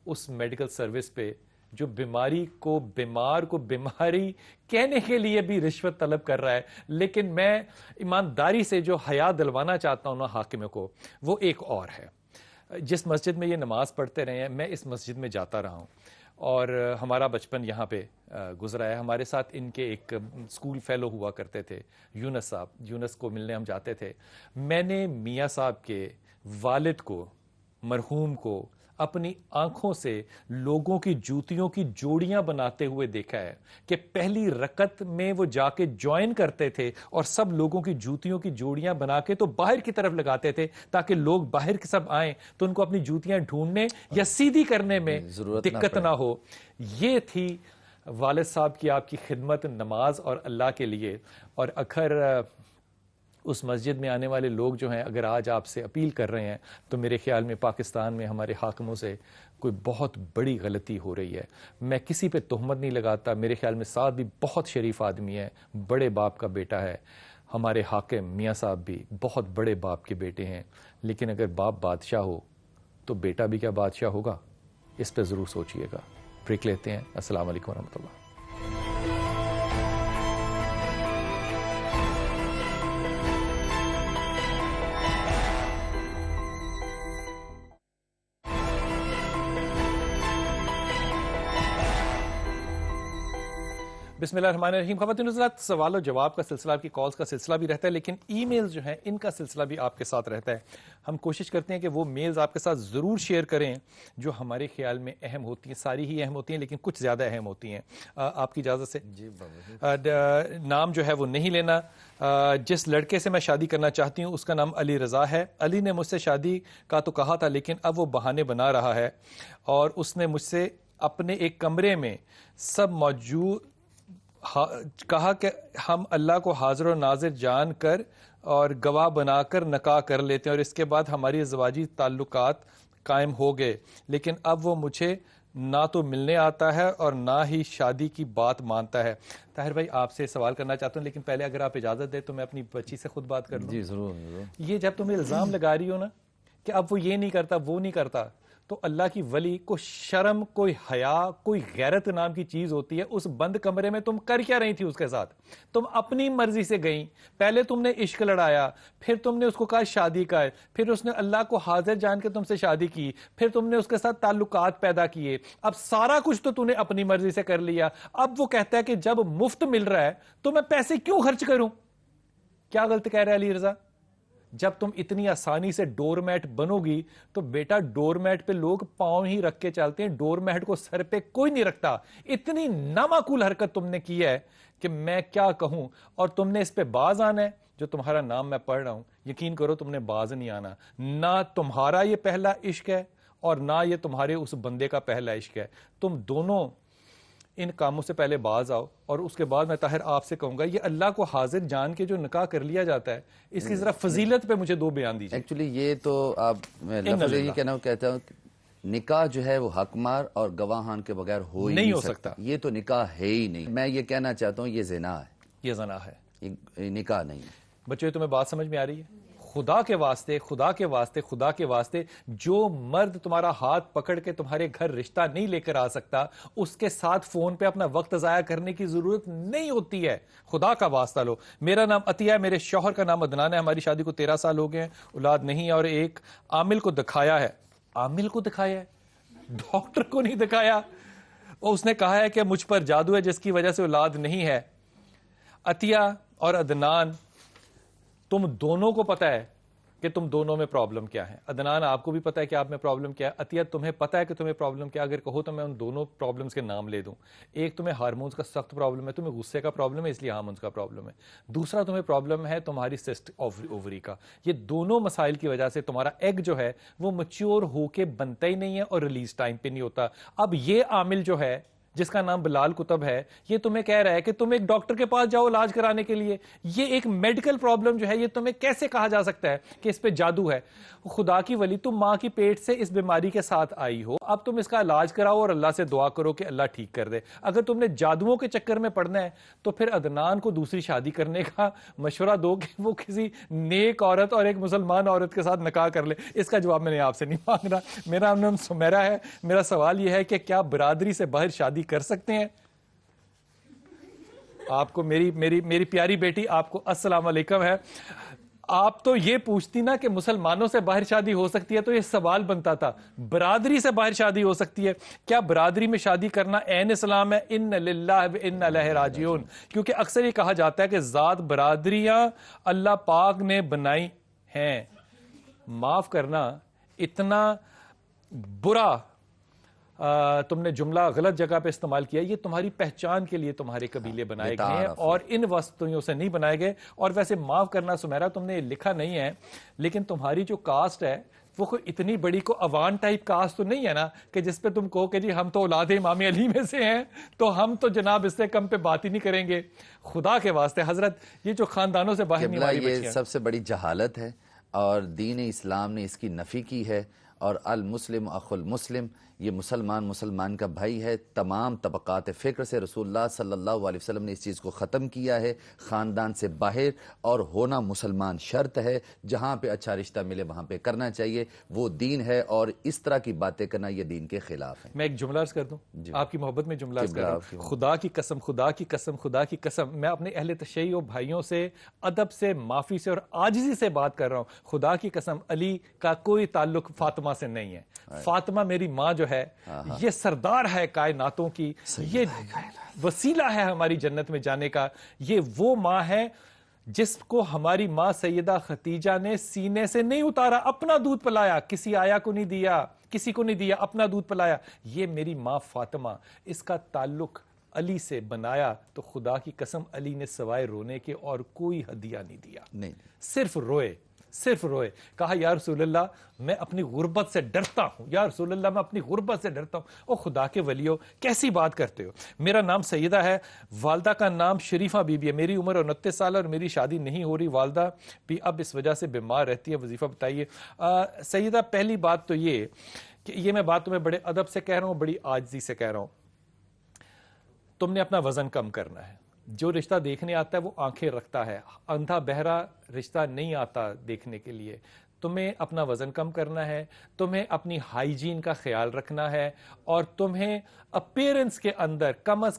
اس میڈیکل سروس پہ جو بیماری کو بیماری کہنے کے لیے بھی رشوت طلب کر رہا ہے. لیکن میں ایمانداری سے جو حیا دلوانا چاہتا ہوں نا حاکموں کو، وہ ایک اور ہے. جس مسجد میں یہ نماز پڑھتے رہے ہیں میں اس مسجد میں جاتا رہا ہوں اور ہمارا بچپن یہاں پہ گزرا ہے. ہمارے ساتھ ان کے ایک اسکول فیلو ہوا کرتے تھے یونس صاحب، یونس کو ملنے ہم جاتے تھے. میں نے میاں صاحب کے والد کو، مرحوم کو اپنی آنکھوں سے لوگوں کی جوتیوں کی جوڑیاں بناتے ہوئے دیکھا ہے کہ پہلی رکعت میں وہ جا کے جوائن کرتے تھے اور سب لوگوں کی جوتیوں کی جوڑیاں بنا کے تو باہر کی طرف لگاتے تھے تاکہ لوگ باہر کے سب آئیں تو ان کو اپنی جوتیاں ڈھونڈنے یا سیدھی کرنے میں دقت نہ ہو. یہ تھی والد صاحب کی آپ کی خدمت نماز اور اللہ کے لیے. اور اگر اس مسجد میں آنے والے لوگ جو ہیں اگر آج آپ سے اپیل کر رہے ہیں تو میرے خیال میں پاکستان میں ہمارے حاکموں سے کوئی بہت بڑی غلطی ہو رہی ہے. میں کسی پہ تہمت نہیں لگاتا، میرے خیال میں سعد بھی بہت شریف آدمی ہے، بڑے باپ کا بیٹا ہے. ہمارے حاکم میاں صاحب بھی بہت بڑے باپ کے بیٹے ہیں. لیکن اگر باپ بادشاہ ہو تو بیٹا بھی کیا بادشاہ ہوگا؟ اس پہ ضرور سوچئے گا. بریک لیتے ہیں. السلام علیکم ورحمۃ اللہ. بسم اللہ الرحمن الرحیم. خواتین حضرات، سوال و جواب کا سلسلہ، آپ کی کالز کا سلسلہ بھی رہتا ہے لیکن ای میلز جو ہیں ان کا سلسلہ بھی آپ کے ساتھ رہتا ہے. ہم کوشش کرتے ہیں کہ وہ میلز آپ کے ساتھ ضرور شیئر کریں جو ہمارے خیال میں اہم ہوتی ہیں. ساری ہی اہم ہوتی ہیں لیکن کچھ زیادہ اہم ہوتی ہیں. آپ کی اجازت سے جی نام جو ہے وہ نہیں لینا. جس لڑکے سے میں شادی کرنا چاہتی ہوں اس کا نام علی رضا ہے. علی نے مجھ سے شادی کا تو کہا تھا لیکن اب وہ بہانے بنا رہا ہے اور اس نے مجھ سے اپنے ایک کمرے میں سب موجود کہا کہ ہم اللہ کو حاضر و ناظر جان کر اور گواہ بنا کر نکاح کر لیتے ہیں اور اس کے بعد ہماری ازدواجی تعلقات قائم ہو گئے. لیکن اب وہ مجھے نہ تو ملنے آتا ہے اور نہ ہی شادی کی بات مانتا ہے. طاہر بھائی آپ سے سوال کرنا چاہتا ہوں لیکن پہلے اگر آپ اجازت دیں تو میں اپنی بچی سے خود بات کر لوں. جی ضرور. یہ جب تمہیں الزام لگا رہی ہو نا کہ اب وہ یہ نہیں کرتا وہ نہیں کرتا تو اللہ کی ولی کو شرم، کوئی حیا، کوئی غیرت نام کی چیز ہوتی ہے. اس بند کمرے میں تم کر کیا رہی تھی اس کے ساتھ؟ تم اپنی مرضی سے گئیں. پہلے تم نے عشق لڑایا، پھر تم نے اس کو کہا شادی کا ہے، پھر اس نے اللہ کو حاضر جان کے تم سے شادی کی، پھر تم نے اس کے ساتھ تعلقات پیدا کیے. اب سارا کچھ تو تم نے اپنی مرضی سے کر لیا. اب وہ کہتا ہے کہ جب مفت مل رہا ہے تو میں پیسے کیوں خرچ کروں؟ کیا غلط کہہ رہا ہے علی رضا؟ جب تم اتنی آسانی سے ڈور میٹ بنو گی تو بیٹا ڈور میٹ پہ لوگ پاؤں ہی رکھ کے چلتے ہیں، ڈور میٹ کو سر پہ کوئی نہیں رکھتا. اتنی نامعقول حرکت تم نے کی ہے کہ میں کیا کہوں. اور تم نے اس پہ باز آنا ہے. جو تمہارا نام میں پڑھ رہا ہوں، یقین کرو تم نے باز نہیں آنا. نہ تمہارا یہ پہلا عشق ہے اور نہ یہ تمہارے اس بندے کا پہلا عشق ہے. تم دونوں ان کاموں سے پہلے باز آؤ. اور اس کے بعد میں طاہر آپ سے کہوں گا، یہ اللہ کو حاضر جان کے جو نکاح کر لیا جاتا ہے، اس کی ذرا فضیلت پہ مجھے 2 بیان دیجیے. ایکچولی یہ تو آپ میں لفظ یہی کہتا ہوں، نکاح جو ہے وہ حق مار اور گواہان کے بغیر ہو ہی نہیں ہو سکتا. یہ تو نکاح ہے ہی نہیں. میں یہ کہنا چاہتا ہوں یہ زنا ہے، یہ زنا ہے، یہ نکاح نہیں ہے. بچوں تمہیں بات سمجھ میں آ رہی ہے؟ خدا کے واسطے، خدا کے واسطے، خدا کے واسطے، جو مرد تمہارا ہاتھ پکڑ کے تمہارے گھر رشتہ نہیں لے کر آ سکتا، اس کے ساتھ فون پہ اپنا وقت ضائع کرنے کی ضرورت نہیں ہوتی ہے. خدا کا واسطہ لو. میرا نام عطیہ ہے، میرے شوہر کا نام عدنان ہے. ہماری شادی کو 13 سال ہو گئے ہیں، اولاد نہیں ہے. اور ایک عامل کو دکھایا ہے. عامل کو دکھایا ہے، ڈاکٹر کو نہیں دکھایا. اور اس نے کہا ہے کہ مجھ پر جادو ہے جس کی وجہ سے اولاد نہیں ہے. عطیہ اور عدنان، تم دونوں کو پتا ہے کہ تم دونوں میں پرابلم کیا ہے. عدنان آپ کو بھی پتا ہے کہ آپ میں پرابلم کیا ہے. عطیہ تمہیں پتا ہے کہ تمہیں پرابلم کیا. اگر کہو تو میں ان دونوں پرابلمز کے نام لے دوں. ایک تمہیں ہارمونز کا سخت پرابلم ہے، تمہیں غصے کا پرابلم ہے اس لیے ہارمونز کا پرابلم ہے. دوسرا تمہیں پرابلم ہے تمہاری سسٹ اووری کا. یہ دونوں مسائل کی وجہ سے تمہارا ایگ جو ہے وہ میچور ہو کے بنتا ہی نہیں ہے اور ریلیز ٹائم پہ نہیں ہوتا. اب یہ عامل جو ہے جس کا نام بلال کتب ہے، یہ تمہیں کہہ رہا ہے کہ تم ایک ڈاکٹر کے پاس جاؤ علاج کرانے کے لیے. یہ ایک میڈیکل پرابلم جو ہے، یہ تمہیں کیسے کہا جا سکتا ہے کہ اس پہ جادو ہے؟ خدا کی ولی، تم ماں کی پیٹ سے اس بیماری کے ساتھ آئی ہو. اب تم اس کا علاج کراؤ اور اللہ سے دعا کرو کہ اللہ ٹھیک کر دے. اگر تم نے جادوؤں کے چکر میں پڑنا ہے تو پھر عدنان کو دوسری شادی کرنے کا مشورہ دو کہ وہ کسی نیک عورت اور ایک مسلمان عورت کے ساتھ نکاح کر لے. اس کا جواب میں نے آپ سے نہیں مانگ رہا. میرا نام سمیرا ہے. میرا سوال یہ ہے کہ کیا برادری سے باہر شادی کر سکتے ہیں؟ آپ کو میری پیاری بیٹی آپ کو السلام علیکم ہے. آپ تو یہ پوچھتی نا کہ مسلمانوں سے باہر شادی ہو سکتی ہے تو یہ سوال بنتا تھا برادری سے باہر شادی ہو سکتی ہے. کیا برادری میں شادی کرنا عین اسلام ہے؟ ان للہ و انا الیہ راجعون. کیونکہ اکثر یہ کہا جاتا ہے کہ ذات برادریاں اللہ پاک نے بنائی ہیں. معاف کرنا، اتنا برا تم نے جملہ غلط جگہ پہ استعمال کیا. یہ تمہاری پہچان کے لیے تمہارے قبیلے بنائے گئے ہیں اور ان وسطیوں سے نہیں بنائے گئے. اور ویسے معاف کرنا سمیرا، تم نے لکھا نہیں ہے لیکن تمہاری جو کاسٹ ہے وہ کوئی اتنی بڑی کو عوان ٹائپ کاسٹ تو نہیں ہے نا کہ جس پہ تم کہو کہ جی ہم تو اولاد امام علی میں سے ہیں تو ہم تو جناب اس سے کم پہ بات ہی نہیں کریں گے. خدا کے واسطے حضرت، یہ جو خاندانوں سے باہر نہیں ہماری بچیاں، یہ سب سے بڑی جہالت ہے اور دین اسلام نے اس کی نفی کی ہے. اور المسلم اخو المسلم، یہ مسلمان کا بھائی ہے. تمام طبقات فکر سے رسول اللہ صلی اللہ علیہ وسلم نے اس چیز کو ختم کیا ہے. خاندان سے باہر اور ہونا مسلمان شرط ہے. جہاں پہ اچھا رشتہ ملے وہاں پہ کرنا چاہیے، وہ دین ہے. اور اس طرح کی باتیں کرنا یہ دین کے خلاف ہے. میں ایک جملہ عرض کر دوں، آپ کی محبت میں جملہ عرض کر دوں. خدا کی قسم، خدا کی قسم، خدا کی قسم، میں اپنے اہل تشیع بھائیوں سے ادب سے، معافی سے اور عاجزی سے بات کر رہا ہوں. خدا کی قسم، علی کا کوئی تعلق فاطمہ سے نہیں ہے. فاطمہ میری ماں جو ہے یہ سردار ہے کائناتوں کی، یہ وسیلہ ہے ہماری جنت میں جانے کا. یہ وہ ماں ہے جس کو ہماری ماں سیدہ خدیجہ نے سینے سے نہیں اتارا، اپنا دودھ پلایا، کسی آیا کو نہیں دیا، کسی کو نہیں دیا، اپنا دودھ پلایا. یہ میری ماں فاطمہ، اس کا تعلق علی سے بنایا تو خدا کی قسم علی نے سوائے رونے کے اور کوئی ہدیہ نہیں دیا. نہیں، صرف روئے، صرف روئے. کہا یا رسول اللہ میں اپنی غربت سے ڈرتا ہوں، یا رسول اللہ میں اپنی غربت سے ڈرتا ہوں. او خدا کے ولیو، کیسی بات کرتے ہو. میرا نام سیدہ ہے، والدہ کا نام شریفہ بی بی ہے. میری عمر 29 سال اور میری شادی نہیں ہو رہی. والدہ بھی اب اس وجہ سے بیمار رہتی ہے. وظیفہ بتائیے. سیدہ، پہلی بات تو یہ کہ یہ میں بات تمہیں بڑے ادب سے کہہ رہا ہوں، بڑی عاجزی سے کہہ رہا ہوں. تم نے اپنا وزن کم کرنا ہے. جو رشتہ دیکھنے آتا ہے وہ آنکھیں رکھتا ہے. اندھا بہرا رشتہ نہیں آتا دیکھنے کے لیے. تمہیں اپنا وزن کم کرنا ہے، تمہیں اپنی ہائیجین کا خیال رکھنا ہے، اور تمہیں اپیرنس کے اندر کم از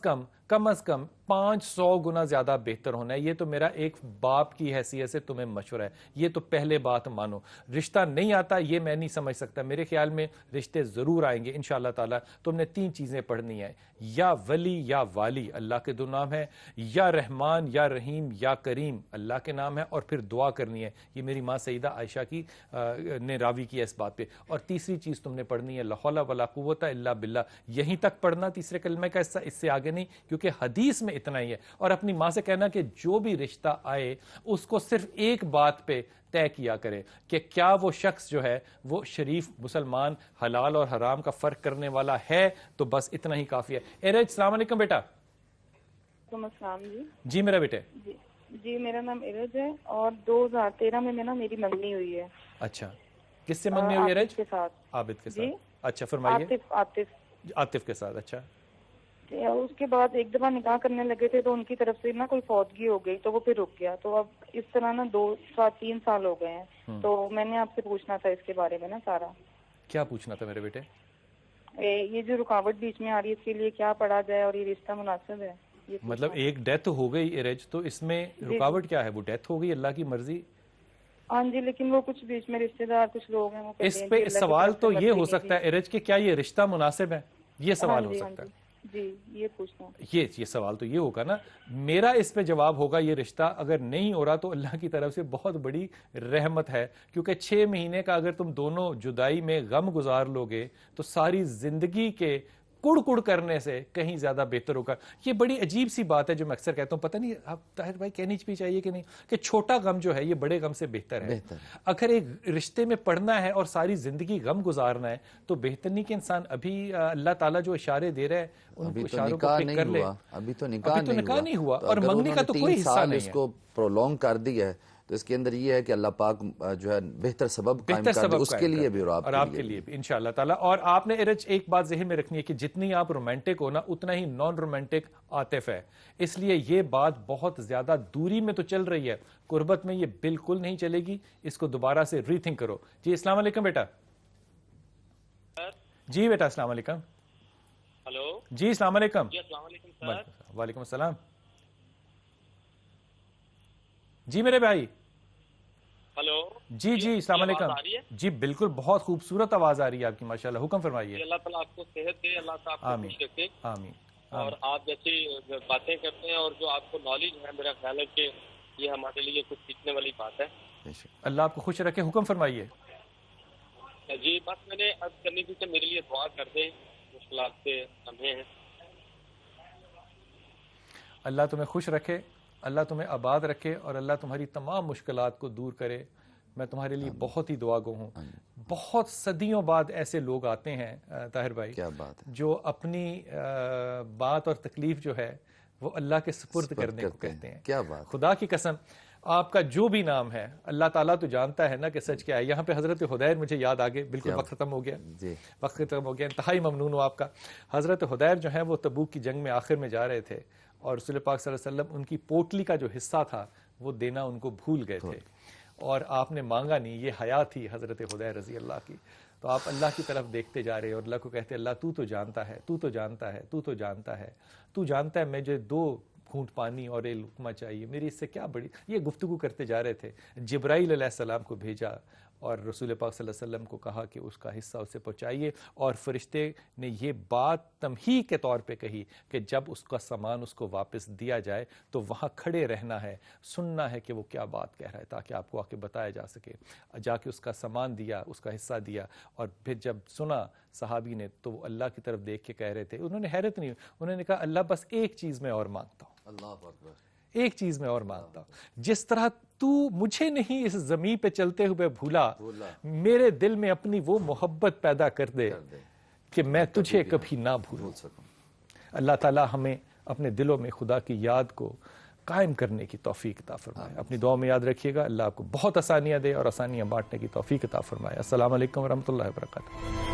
کم 500 گنا زیادہ بہتر ہونا ہے. یہ تو میرا ایک باپ کی حیثیت سے تمہیں مشورہ ہے. یہ تو پہلے بات مانو. رشتہ نہیں آتا یہ میں نہیں سمجھ سکتا، میرے خیال میں رشتے ضرور آئیں گے انشاءاللہ تعالی. تم نے 3 چیزیں پڑھنی ہیں، یا ولی یا والی اللہ کے 2 نام ہیں، یا رحمان یا رحیم یا کریم اللہ کے نام ہے، اور پھر دعا کرنی ہے. یہ میری ماں سیدہ عائشہ کی نے راوی کیا اس بات پہ. اور تیسری چیز تم نے پڑھنی ہے لا حول ولا قوت الا باللہ. یہیں تک پڑھنا تیسرے کلمے کا حصہ، اس سے آگے نہیں، کیونکہ حدیث میں اتنا ہی ہے. اور اپنی ماں سے کہنا کہ جو بھی رشتہ آئے اس کو صرف ایک بات پہ طے کیا کرے کہ کیا وہ شخص جو ہے وہ شریف مسلمان، حلال اور حرام کا فرق کرنے والا ہے، تو بس اتنا ہی کافی ہے. ارج السلام علیکم بیٹا. السلام جی میرا بیٹے. جی میرا نام ارج ہے، اور 2013 میں نا میری منگنی ہوئی ہے. اچھا، کس سے منگنی ہوئی ارج؟ کے ساتھ. عابد کے ساتھ. اچھا فرمائیے. عاطف کے ساتھ. اچھا. اس کے بعد ایک دفعہ نکاح کرنے لگے تھے تو ان کی طرف سے نا کوئی فوتگی ہو گئی تو وہ پھر رک گیا. تو اب اس طرح نا 3 سال ہو گئے ہیں. تو میں نے آپ سے پوچھنا تھا اس کے بارے میں نا سارا. کیا پوچھنا تھا میرے بیٹے؟ یہ جو رکاوٹ بیچ میں آ رہی ہے اس کے لیے کیا پڑھا جائے اور یہ رشتہ مناسب ہے؟ مطلب ایک ڈیتھ ہو گئی ارج، تو اس میں رکاوٹ کیا ہے؟ وہ ڈیتھ ہو گئی، اللہ کی مرضی. ہاں جی، لیکن وہ کچھ بیچ میں رشتے دار کچھ لوگ ہیں. اس پہ سوال تو یہ ہو سکتا ہے ارج کہ کیا یہ رشتہ مناسب ہے، یہ سوال ہو سکتا ہے. جی یہ پوچھنا، یہ سوال تو یہ ہوگا نا. میرا اس پہ جواب ہوگا یہ رشتہ اگر نہیں ہو رہا تو اللہ کی طرف سے بہت بڑی رحمت ہے، کیونکہ 6 مہینے کا اگر تم دونوں جدائی میں غم گزار لوگے تو ساری زندگی کے کڑ کڑ کرنے سے کہیں زیادہ بہتر ہوگا. یہ بڑی عجیب سی بات ہے جو میں اکثر کہتا ہوں، پتہ نہیں آپ طاہر بھائی کہنی بھی چاہیے کہ نہیں، کہ چھوٹا غم جو ہے یہ بڑے غم سے بہتر ہے. اگر ایک رشتے میں پڑھنا ہے اور ساری زندگی غم گزارنا ہے تو بہتر نہیں کہ انسان ابھی اللہ تعالیٰ جو اشارے دے رہا ہے ان اشاروں کو پک کر لے. ابھی تو نکاح نہیں ہوا، اور منگنی کا تو کوئی حصہ نہیں ہے. اس کو پرولونگ کر دیا ہے تو اس کے اندر یہ ہے کہ اللہ پاک جو ہے بہتر سبب قائم کر دے اس کے لیے بھی اور آپ کے لیے بھی انشاءاللہ تعالی. اور آپ نے ارج ایک بات ذہن میں رکھنی ہے کہ جتنی آپ رومانٹک ہو نا اتنا ہی نان رومانٹک عاطف ہے. اس لیے یہ بات بہت زیادہ دوری میں تو چل رہی ہے، قربت میں یہ بالکل نہیں چلے گی. اس کو دوبارہ سے ری تھنک کرو. جی السلام علیکم بیٹا. جی بیٹا السلام علیکم. ہلو جی السلام علیکم. وعلیکم السلام. جی میرے بھائی. ہلو جی السلام علیکم. جی بالکل بہت خوبصورت آواز آ رہی ہے آپ کی ماشاءاللہ. حکم فرمائیے. اللہ تعالیٰ آپ کو صحت دے، اللہ تعالیٰ آپ کو خوش رکھے. آمین. اور آپ جیسی باتیں کرتے ہیں اور جو آپ کو نالج ہے، میرا خیال ہے کہ یہ ہمارے لیے کچھ سیکھنے والی بات ہے. اللہ آپ کو خوش رکھے. حکم فرمائیے. جی بس میں نے عرض کرنی تھی کہ میرے لیے دعا کر دیں، مشکلات سے لمحے ہیں. اللہ تمہیں خوش رکھے، اللہ تمہیں آباد رکھے، اور اللہ تمہاری تمام مشکلات کو دور کرے. میں تمہارے لیے بہت ہی دعا گو ہوں. بہت صدیوں بعد ایسے لوگ آتے ہیں طاہر بھائی، کیا بات ہے، جو اپنی بات اور تکلیف جو ہے وہ اللہ کے سپرد کرنے کو کہتے ہیں. کیا بات. خدا کی قسم آپ کا جو بھی نام ہے اللہ تعالیٰ تو جانتا ہے نا کہ سچ کیا ہے. یہاں پہ حضرت حدیر مجھے یاد آگے، بالکل وقت ختم ہو گیا. وقت ختم ہو گیا. انتہائی ممنون ہوں آپ کا. حضرت حدیر جو ہیں وہ تبوک کی جنگ میں آخر میں جا رہے تھے، اور رسول پاک صلی اللہ علیہ وسلم ان کی پوٹلی کا جو حصہ تھا وہ دینا ان کو بھول گئے تھے، اور آپ نے مانگا نہیں. یہ حیا تھی حضرت حدیر رضی اللہ کی. تو آپ اللہ کی طرف دیکھتے جا رہے اور اللہ کو کہتے اللہ تو جانتا ہے، تو جانتا ہے، تو جانتا ہے، تو جانتا ہے مجھے 2 گھونٹ پانی اور ایک لقمہ چاہیے، میری اس سے کیا بڑی. یہ گفتگو کرتے جا رہے تھے. جبرائیل علیہ السلام کو بھیجا اور رسول پاک صلی اللہ علیہ وسلم کو کہا کہ اس کا حصہ اسے پہنچائیے. اور فرشتے نے یہ بات تمہید کے طور پہ کہی کہ جب اس کا سامان اس کو واپس دیا جائے تو وہاں کھڑے رہنا ہے، سننا ہے کہ وہ کیا بات کہہ رہا ہے، تاکہ آپ کو آ کے بتایا جا سکے. جا کے اس کا سامان دیا، اس کا حصہ دیا، اور پھر جب سنا صحابی نے تو وہ اللہ کی طرف دیکھ کے کہہ رہے تھے، انہوں نے حیرت نہیں، انہوں نے کہا اللہ بس ایک چیز میں اور مانگتا ہوں. اللہ اکبر. ایک چیز میں اور مانگتا ہوں، جس طرح تو مجھے نہیں اس زمین پہ چلتے ہوئے بھولا، میرے دل میں اپنی وہ محبت پیدا کر دے کہ میں تجھے کبھی نہ بھول سکوں. اللہ تعالی ہمیں اپنے دلوں میں خدا کی یاد کو قائم کرنے کی توفیق عطا فرمائے. اپنی دعا میں یاد رکھیے گا. اللہ آپ کو بہت آسانیاں دے اور آسانیاں بانٹنے کی توفیق عطا فرمائے. السلام علیکم ورحمۃ اللہ وبرکاتہ.